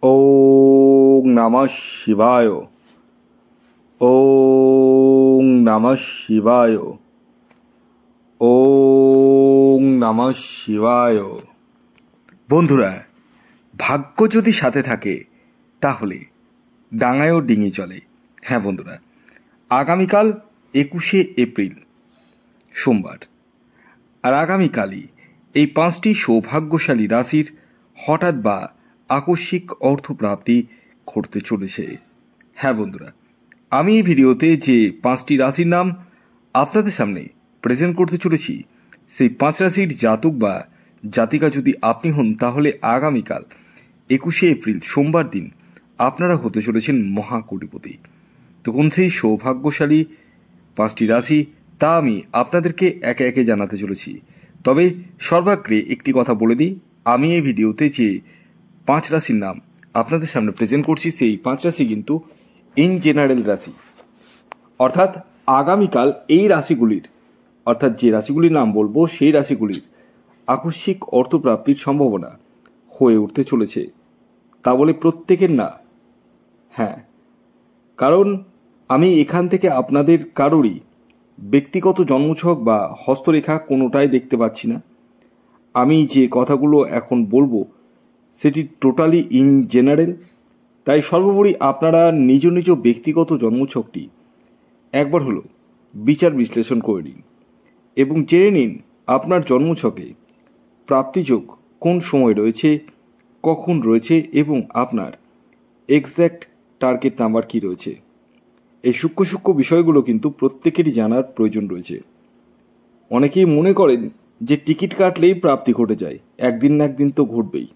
ওং নমঃ শিবায়। ওং নমঃ শিবায়। ওং নমঃ শিবায়। বন্ধুরা, ভাগ্য যদি সাথে থাকে তাহলে ডাঙায়ও ডিঙি চলে। হ্যাঁ বন্ধুরা, আগামীকাল 21শে এপ্রিল সোমবার, আর আগামীকালই এই 5টি সৌভাগ্যশালী রাশির হঠাৎ বা আকস্মিক অর্থপ্রাপ্তি ঘটতে চলেছে। হ্যাঁ বন্ধুরা, আমি এই ভিডিওতে যে 5টি রাশির নাম আপনাদের সামনে প্রেজেন্ট করতে চলেছি, সেই 5 রাশির জাতক বা জাতিকা যদি আপনি হন, তাহলে আগামীকাল 21শে এপ্রিল সোমবার দিন আপনারা হতে চলেছেন মহাকোটিপতি। তো কোন সেই সৌভাগ্যশালী 5টি রাশি তা আমি আপনাদেরকে একে একে জানাতে চলেছি। তবে সর্বাগ্রে একটি কথা বলে দিই, আমি এই ভিডিওতে যে 5 রাশির নাম আপনাদের সামনে প্রেজেন্ট করছি, সেই 5 রাশি কিন্তু ইন জেনারেল রাশি, অর্থাৎ আগামীকাল এই রাশিগুলির, অর্থাৎ যে রাশিগুলির নাম বলবো সেই রাশিগুলির আকস্মিক অর্থপ্রাপ্তির সম্ভাবনা হয়ে উঠতে চলেছে। তা বলে প্রত্যেকের না, হ্যাঁ, কারণ আমি এখান থেকে আপনাদের কারোরই ব্যক্তিগত জন্মছক বা হস্তরেখা কোনোটাই দেখতে পাচ্ছি না। আমি যে কথাগুলো এখন বলবো সেটি টোটালি ইন জেনারেল। তাই সর্বোপরি আপনারা নিজ নিজ ব্যক্তিগত জন্মছকটি একবার হলো বিচার বিশ্লেষণ করে নিন এবং জেনে নিন আপনার জন্মছকে প্রাপ্তিযোগ কোন সময় রয়েছে, কখন রয়েছে এবং আপনার এক্স্যাক্ট টার্গেট নাম্বার কী রয়েছে। এই সূক্ষ্ম সূক্ষ্ম বিষয়গুলো কিন্তু প্রত্যেকেরই জানার প্রয়োজন রয়েছে। অনেকেই মনে করেন যে টিকিট কাটলেই প্রাপ্তি ঘটে যায়, একদিন না একদিন তো ঘটবেই।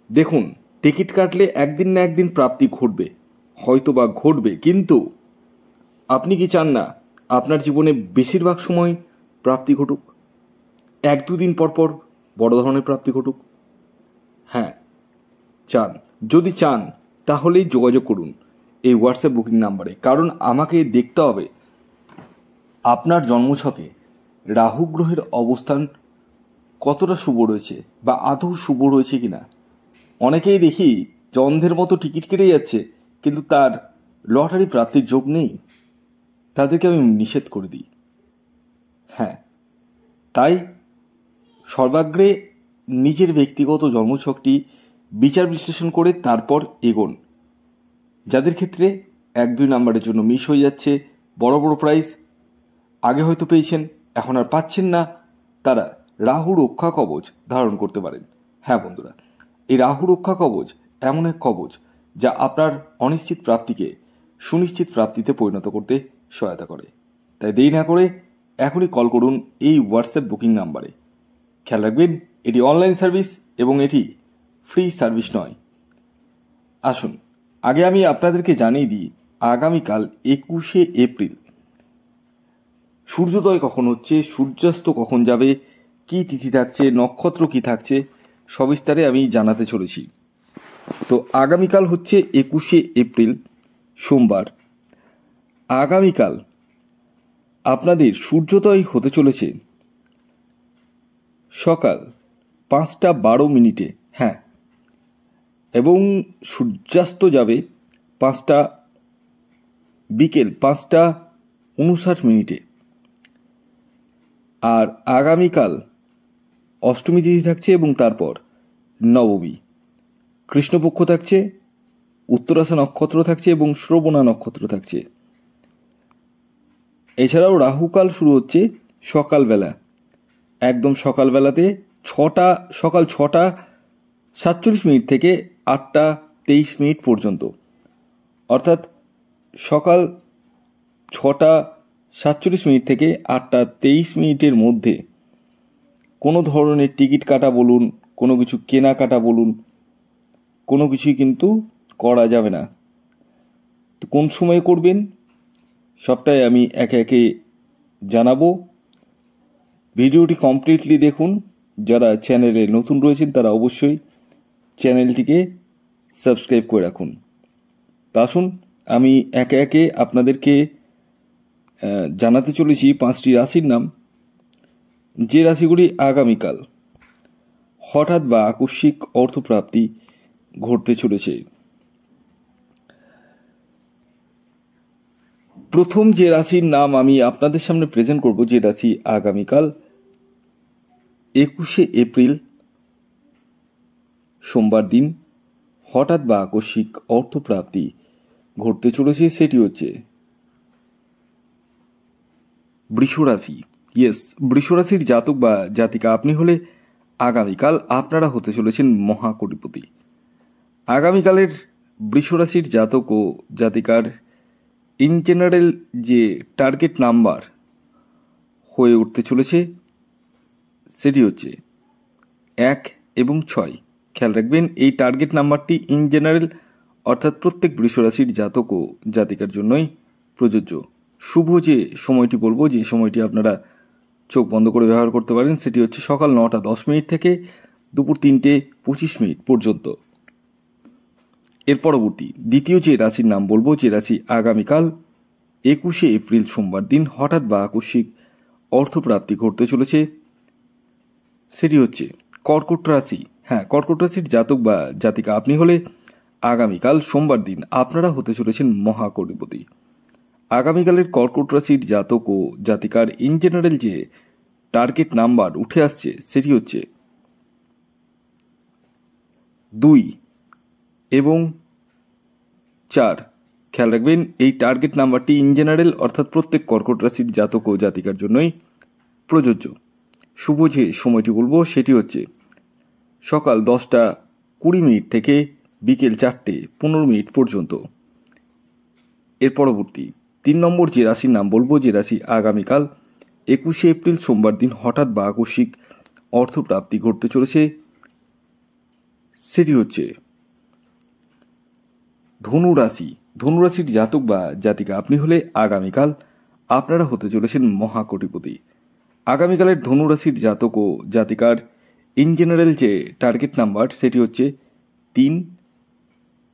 দেখুন, টিকিট কাটলে একদিন না একদিন প্রাপ্তি ঘটবে, হয়তো বা ঘটবে, কিন্তু আপনি কি চান না আপনার জীবনে বেশিরভাগ সময় প্রাপ্তি ঘটুক, 1-2 দিন পর পর বড় ধরনের প্রাপ্তি ঘটুক? হ্যাঁ চান। যদি চান তাহলেই যোগাযোগ করুন এই হোয়াটসঅ্যাপ বুকিং নাম্বারে, কারণ আমাকে দেখতে হবে আপনার জন্মছকে রাহু গ্রহের অবস্থান কতটা শুভ রয়েছে বা আদৌ শুভ রয়েছে কিনা। অনেকেই দেখি যে অন্ধের মতো টিকিট কেটে যাচ্ছে, কিন্তু তার লটারি প্রাপ্তির যোগ নেই, তাদেরকে আমি নিষেধ করে দিই। হ্যাঁ, তাই সর্বাগ্রে নিজের ব্যক্তিগত জন্মছকটি বিচার বিশ্লেষণ করে তারপর এগোন। যাদের ক্ষেত্রে 1-2 নাম্বারের জন্য মিস হয়ে যাচ্ছে বড় বড় প্রাইজ, আগে হয়তো পেয়েছেন এখন আর পাচ্ছেন না, তারা রাহু রক্ষা কবচ ধারণ করতে পারেন। হ্যাঁ বন্ধুরা, এই রাহু রক্ষা কবচ এমন এক কবচ যা আপনার অনিশ্চিত প্রাপ্তিকে সুনিশ্চিত প্রাপ্তিতে পরিণত করতে সহায়তা করে। তাই দেরি না করে এখনই কল করুন এই হোয়াটসঅ্যাপ বুকিং নাম্বারে। খেয়াল রাখবেন, এটি অনলাইন সার্ভিস এবং এটি ফ্রি সার্ভিস নয়। আসুন আগে আমি আপনাদেরকে জানিয়ে দিই আগামীকাল 21শে এপ্রিল সূর্যোদয় কখন হচ্ছে, সূর্যাস্ত কখন যাবে, কি তিথি থাকছে, নক্ষত্র কি থাকছে, সবিস্তারে আমি জানাতে চলেছি। তো আগামীকাল হচ্ছে 21শে এপ্রিল সোমবার। আগামীকাল আপনাদের সূর্যোদয় হতে চলেছে সকাল 5:12, হ্যাঁ, এবং সূর্যাস্ত যাবে বিকেল 5:59। আর আগামীকাল অষ্টমী তিথি থাকছে এবং তারপর নবমী, কৃষ্ণপক্ষ থাকছে, উত্তরাশা নক্ষত্র থাকছে এবং শ্রবণা নক্ষত্র থাকছে। এছাড়াও রাহুকাল শুরু হচ্ছে সকালবেলা, একদম সকালবেলাতে সকাল 6:47 থেকে 8:23 পর্যন্ত, অর্থাৎ সকাল 6:47 থেকে 8:23 মধ্যে কোনো ধরনের টিকিট কাটা বলুন, কোনো কিছু কেনাকাটা বলুন, কোনো কিছুই কিন্তু করা যাবে না। তো কোন সময় করবেন সবটাই আমি একে একে জানাবো। ভিডিওটি কমপ্লিটলি দেখুন। যারা চ্যানেলে নতুন রয়েছেন তারা অবশ্যই চ্যানেলটিকে সাবস্ক্রাইব করে রাখুন। তা আসুন আমি একে একে আপনাদেরকে জানাতে চলেছি 5টি রাশির নাম, যে রাশিগুলি আগামীকাল হঠাৎ বা আকস্মিক অর্থপ্রাপ্তি ঘটতে চলেছে। প্রথম যে রাশির নাম আমি আপনাদের সামনে প্রেজেন্ট করব, যে রাশি আগামীকাল 21শে এপ্রিল সোমবার দিন হঠাৎ বা আকস্মিক অর্থপ্রাপ্তি ঘটতে চলেছে, সেটি হচ্ছে বৃষ রাশি। ইয়েস, বৃষ রাশির জাতক বা জাতিকা আপনি হলে আগামীকাল আপনারা হতে চলেছেন মহাকোটিপতি। আগামীকালের বৃষ রাশির জাতক ও জাতিকার ইন জেনারেল যে টার্গেট নাম্বার হয়ে উঠতে চলেছে সেটি হচ্ছে 1 এবং 6। খেয়াল রাখবেন, এই টার্গেট নাম্বারটি ইন জেনারেল অর্থাৎ প্রত্যেক বৃষ রাশির জাতক ও জাতিকার জন্যই প্রযোজ্য। শুভ যে সময়টি বলবো, যে সময়টি আপনারা চোখ বন্ধ করে ব্যবহার করতে পারেন, সেটি হচ্ছে সকাল 9টা 10 থেকে দুপুর 3টে 25 পর্যন্ত। এর পরবর্তী দ্বিতীয় যে রাশির নাম বলবো, যে রাশি আগামীকাল 21শে এপ্রিল সোমবার দিন হঠাৎ বা আকস্মিক অর্থপ্রাপ্তি ঘটতে চলেছে, সেটি হচ্ছে কর্কট রাশি। হ্যাঁ, কর্কট রাশির জাতক বা জাতিকা আপনি হলে আগামীকাল সোমবার দিন আপনারা হতে চলেছেন মহাকোটিপতি। আগামীকালের কর্কট রাশির জাতক ও জাতিকার ইন জেনারেল যে টার্গেট নাম্বার উঠে আসছে সেটি হচ্ছে 2 এবং 4। খেয়াল রাখবেন, এই টার্গেট নাম্বারটি ইন জেনারেল অর্থাৎ প্রত্যেক কর্কট রাশির জাতক ও জাতিকার জন্যই প্রযোজ্য। শুভ যে সময়টি বলবো সেটি হচ্ছে সকাল 10টা 20 থেকে বিকেল 4টে 15 পর্যন্ত। এর পরবর্তী 3 নম্বর যে রাশির নাম বলবো, যে রাশি আগামীকাল 21শে এপ্রিল সোমবার দিন হঠাৎ বা আকস্মিক অর্থপ্রাপ্তি ঘটতে চলেছে, সেটি হচ্ছে ধনু রাশি। ধনু রাশির জাতক বা জাতিকা আপনি হলে আগামীকাল আপনারা হতে চলেছেন মহাকোটিপতি। আগামীকালের ধনু রাশির জাতক ও জাতিকার ইন জেনারেল যে টার্গেট নাম্বার সেটি হচ্ছে 3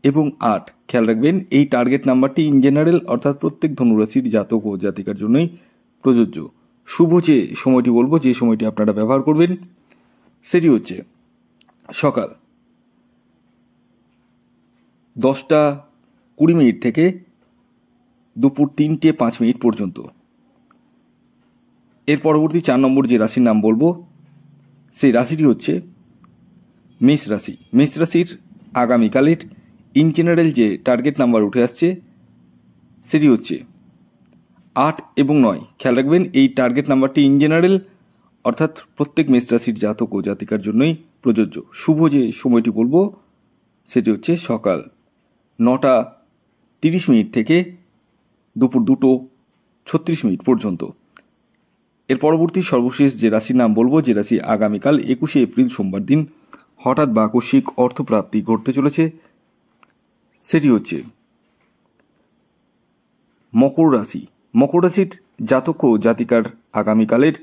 এবং 8। খেয়াল রাখবেন, এই টার্গেট নাম্বারটি ইন জেনারেল অর্থাৎ প্রত্যেক ধনুরাশির জাতক ও জাতিকার জন্যই প্রযোজ্য। শুভ যে সময়টি বলবো, যে সময়টি আপনারা ব্যবহার করবেন, সেটি হচ্ছে সকাল 10টা 20 থেকে দুপুর 3টে 5 পর্যন্ত। এর পরবর্তী 4 নম্বর যে রাশির নাম বলবো, সেই রাশিটি হচ্ছে মেষ রাশি। মেষ রাশির আগামীকালের ইন জেনারেল যে টার্গেট নাম্বার উঠে আসছে সেটি হচ্ছে 8 এবং 9। খেয়াল রাখবেন, এই টার্গেট নাম্বারটি ইন জেনারেল অর্থাৎ প্রত্যেক মেষ রাশির জাতক ও জাতিকার জন্যই প্রযোজ্য। শুভ যে সময়টি বলবো সেটি হচ্ছে সকাল 9টা 30 থেকে দুপুর 2টো 36 পর্যন্ত। এর পরবর্তী সর্বশেষ যে রাশির নাম বলবো, যে রাশি আগামীকাল 21শে এপ্রিল সোমবার দিন হঠাৎ বা আকস্মিক অর্থপ্রাপ্তি ঘটতে চলেছে, সেটি হচ্ছে মকর রাশি। মকর রাশির জাতক ও জাতিকার আগামীকালের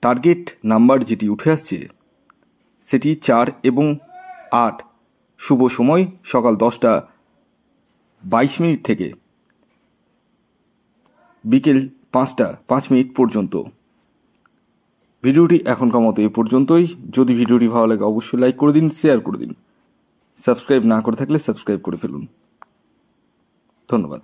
টার্গেট নাম্বার যেটি উঠে আসছে সেটি 4 এবং 8। শুভ সময় সকাল 10টা 22 থেকে বিকেল 5টা 5 পর্যন্ত। ভিডিওটি এখনকার মতো এ পর্যন্তই। যদি ভিডিওটি ভালো লাগে অবশ্যই লাইক করে দিন, শেয়ার করে দিন। সাবস্ক্রাইব না করে থাকলে সাবস্ক্রাইব করে ফেলুন। ধন্যবাদ।